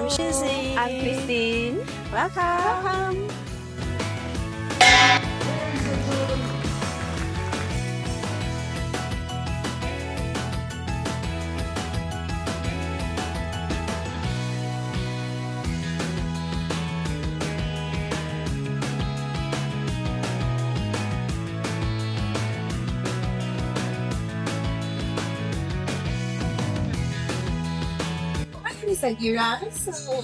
I'm Shizzy. I'm Christine. Welcome. Sagira. So,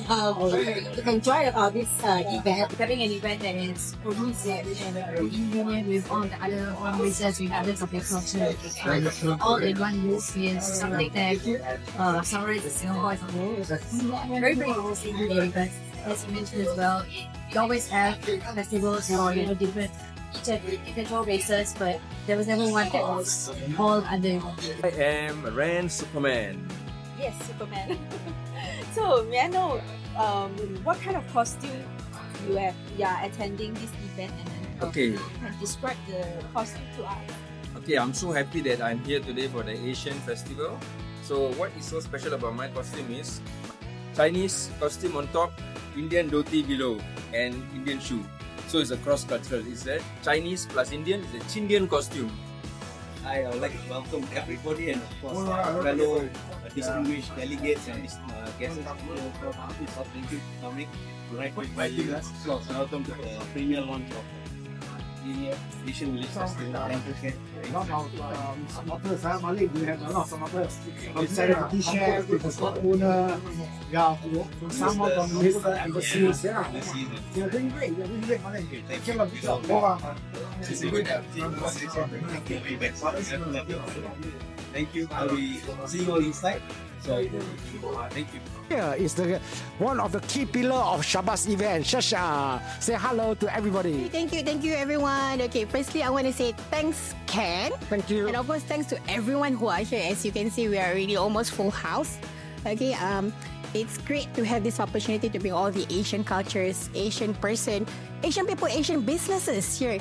we enjoyed about this event. Having an event that is cohesive and union with all the other races, with other of the culture, all in one roof is something that summarizes Singapore as a whole. Very, very interesting today because, as you mentioned as well, we always have festivals for different individual races, but there was never one that was all under. I am Ren Superman. Yes, Superman. So, may I know what kind of costume you are attending this event, and then Okay. you can describe the costume to us. Okay, I'm so happy that I'm here today for the Asian Festival. So what is so special about my costume is Chinese costume on top, Indian dhoti below, and Indian shoe. So it's a cross-cultural. It's a Chinese plus Indian. It's a Chindian costume. I would like to welcome everybody and of course fellow distinguished delegates and guests. Thank you for coming. Right, inviting us. Welcome to the premiere launch of the Asian Village Festival. Thank you. Supporters, Malik, we have a lot of supporters. From celebrity chef, with the store owner, some of from local embassies. You're doing great, Malik. Thank you. Thank you. I'll be seeing you all inside. So, thank you. Here is one of the key pillars of Shabazz event. Shasha, say hello to everybody. Thank you everyone. Okay, firstly I want to say thanks Ken. Thank you. And of course thanks to everyone who are here. As you can see, we are already almost full house. Okay, it's great to have this opportunity to bring all the Asian cultures, Asian people, Asian businesses here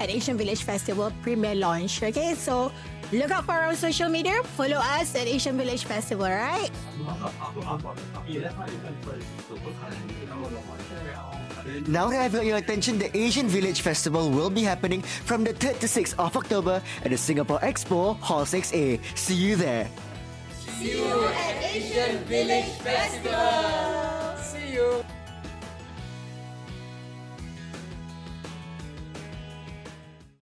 at Asian Village Festival Premiere Launch. Okay, so look out for our social media. Follow us at Asian Village Festival, right? Now that I've got your attention, the Asian Village Festival will be happening from the 3rd to 6th of October at the Singapore Expo, Hall 6A. See you there. See you at Asian Village Festival.